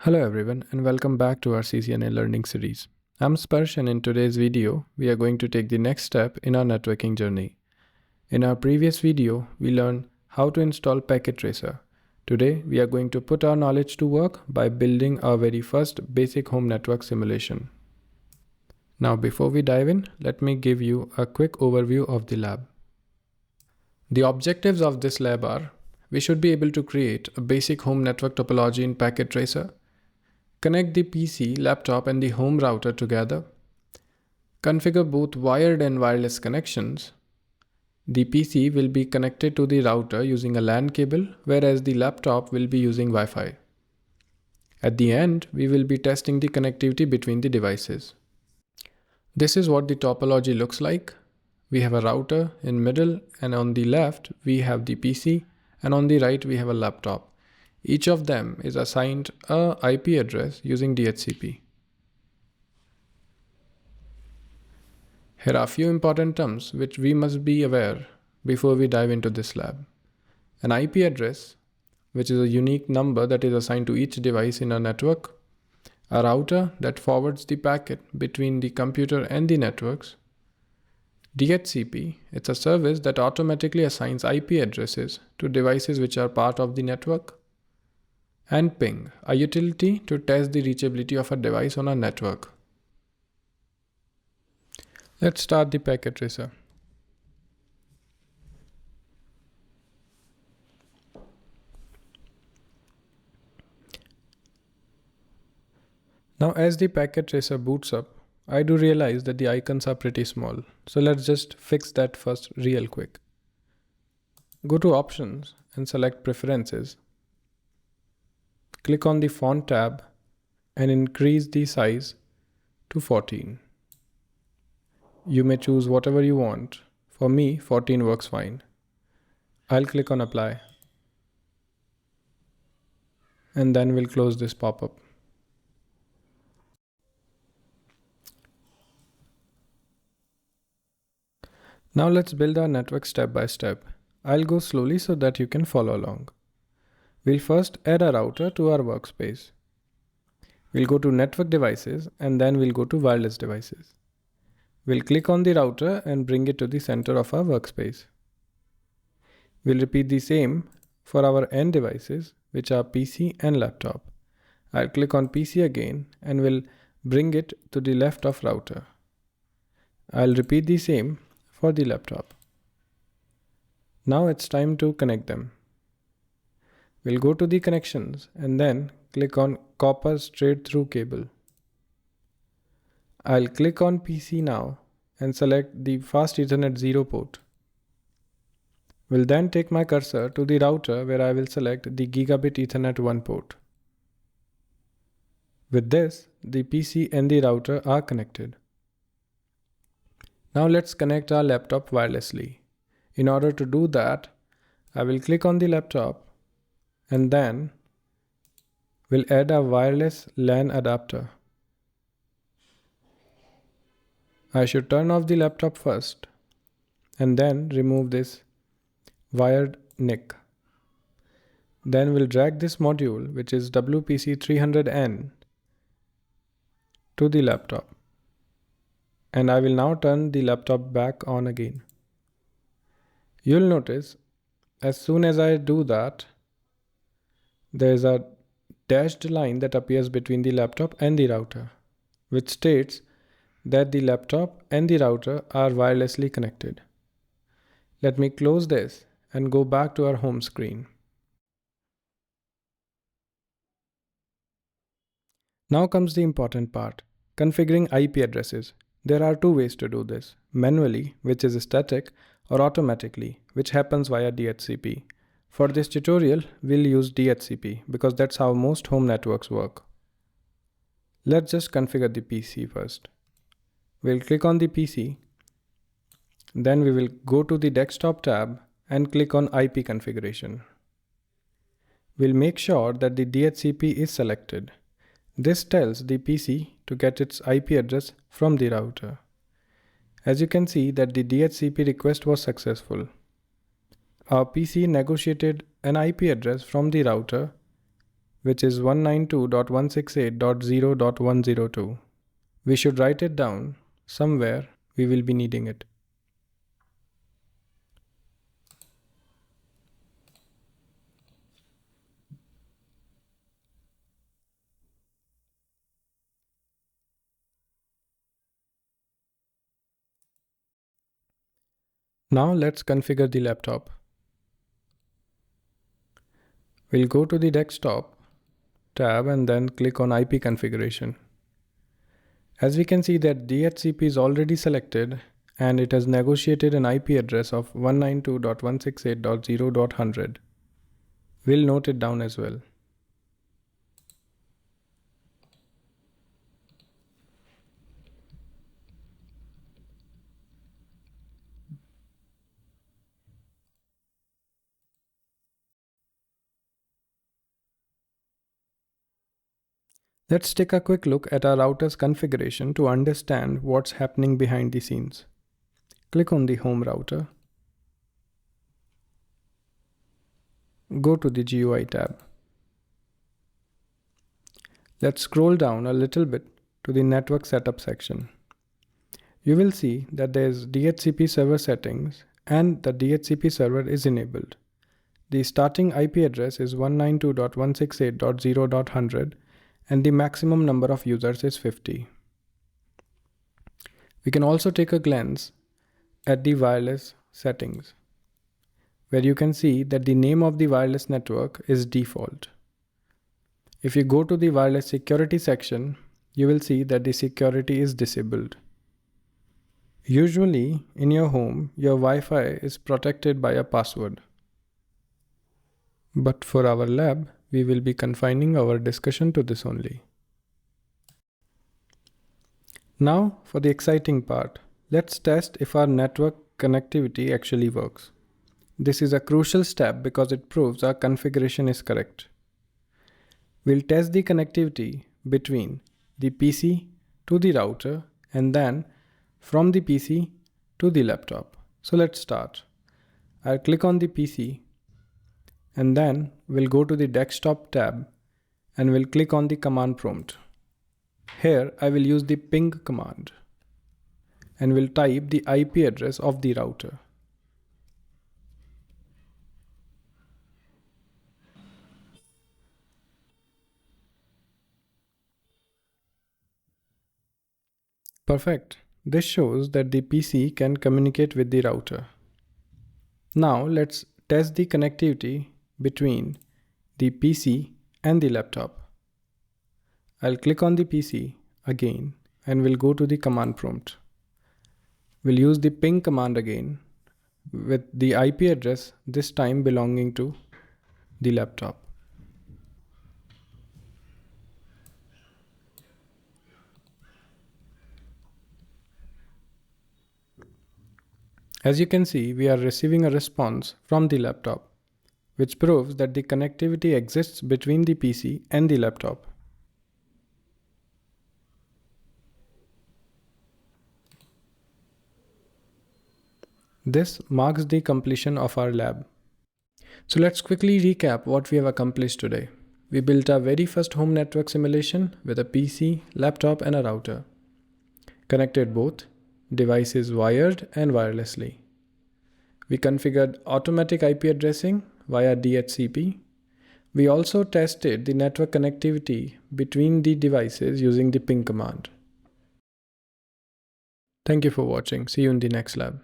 Hello everyone and welcome back to our CCNA learning series. I'm Sparsh and in today's video, we are going to take the next step in our networking journey. In our previous video, we learned how to install Packet Tracer. Today, we are going to put our knowledge to work by building our very first basic home network simulation. Now before we dive in, let me give you a quick overview of the lab. The objectives of this lab are, we should be able to create a basic home network topology in Packet Tracer, connect the PC, laptop and the home router together, configure both wired and wireless connections. The PC will be connected to the router using a LAN cable, whereas the laptop will be using Wi-Fi. At the end, we will be testing the connectivity between the devices. This is what the topology looks like. We have a router in middle and on the left we have the PC and on the right we have a laptop. Each of them is assigned a IP address using DHCP. Here are a few important terms which we must be aware before we dive into this lab. An IP address, which is a unique number that is assigned to each device in a network. A router that forwards the packet between the computer and the networks. DHCP, it's a service that automatically assigns IP addresses to devices which are part of the network. And Ping, a utility to test the reachability of a device on a network. Let's start the Packet Tracer. Now as the Packet Tracer boots up, I do realize that the icons are pretty small. So let's just fix that first real quick. Go to Options and select Preferences. Click on the Font tab and increase the size to 14. You may choose whatever you want. For me, 14 works fine. I'll click on Apply. And then we'll close this pop-up. Now let's build our network step by step. I'll go slowly so that you can follow along. We'll first add a router to our workspace. We'll go to Network Devices and then we'll go to Wireless Devices. We'll click on the router and bring it to the center of our workspace. We'll repeat the same for our end devices, which are PC and laptop. I'll click on PC again and we'll bring it to the left of router. I'll repeat the same for the laptop. Now it's time to connect them. We'll go to the connections and then click on copper straight through cable. I'll click on PC now and select the fast Ethernet 0 port. Will then take my cursor to the router where I will select the Gigabit Ethernet 1 port. With this, the PC and the router are connected. Now let's connect our laptop wirelessly. In order to do that, I will click on the laptop and then we'll add a wireless LAN adapter. I should turn off the laptop first and then remove this wired NIC. Then we'll drag this module, which is WPC300N, to the laptop. And I will now turn the laptop back on again. You'll notice as soon as I do that, there is a dashed line that appears between the laptop and the router, which states that the laptop and the router are wirelessly connected. Let me close this and go back to our home screen. Now comes the important part, configuring IP addresses. There are two ways to do this, manually, which is static, or automatically, which happens via DHCP. For this tutorial, we'll use DHCP because that's how most home networks work. Let's just configure the PC first. We'll click on the PC. Then we will go to the Desktop tab and click on IP configuration. We'll make sure that the DHCP is selected. This tells the PC to get its IP address from the router. As you can see that the DHCP request was successful. Our PC negotiated an IP address from the router which is 192.168.0.102. We should write it down somewhere. We will be needing it. Now let's configure the laptop. We'll go to the desktop tab and then click on IP configuration. As we can see that DHCP is already selected and it has negotiated an IP address of 192.168.0.100. We'll note it down as well. Let's take a quick look at our router's configuration to understand what's happening behind the scenes. Click on the home router. Go to the GUI tab. Let's scroll down a little bit to the network setup section. You will see that there's DHCP server settings and the DHCP server is enabled. The starting IP address is 192.168.0.100 and the maximum number of users is 50. We can also take a glance at the wireless settings, where you can see that the name of the wireless network is default. If you go to the wireless security section, you will see that the security is disabled. Usually, in your home, your Wi-Fi is protected by a password. But for our lab, we will be confining our discussion to this only. Now for the exciting part. Let's test if our network connectivity actually works. This is a crucial step because it proves our configuration is correct. We'll test the connectivity between the PC to the router and then from the PC to the laptop. So let's start. I'll click on the PC and then we'll go to the desktop tab and we'll click on the command prompt. Here I will use the ping command and will type the IP address of the router. Perfect. This shows that the PC can communicate with the router. Now let's test the connectivity between the PC and the laptop. I'll click on the PC again and we'll go to the command prompt. We'll use the ping command again with the IP address this time belonging to the laptop. As you can see, we are receiving a response from the laptop, which proves that the connectivity exists between the PC and the laptop. This marks the completion of our lab. So let's quickly recap what we have accomplished today. We built our very first home network simulation with a PC, laptop and a router. Connected both devices wired and wirelessly. We configured automatic IP addressing via DHCP. We also tested the network connectivity between the devices using the ping command. Thank you for watching. See you in the next lab.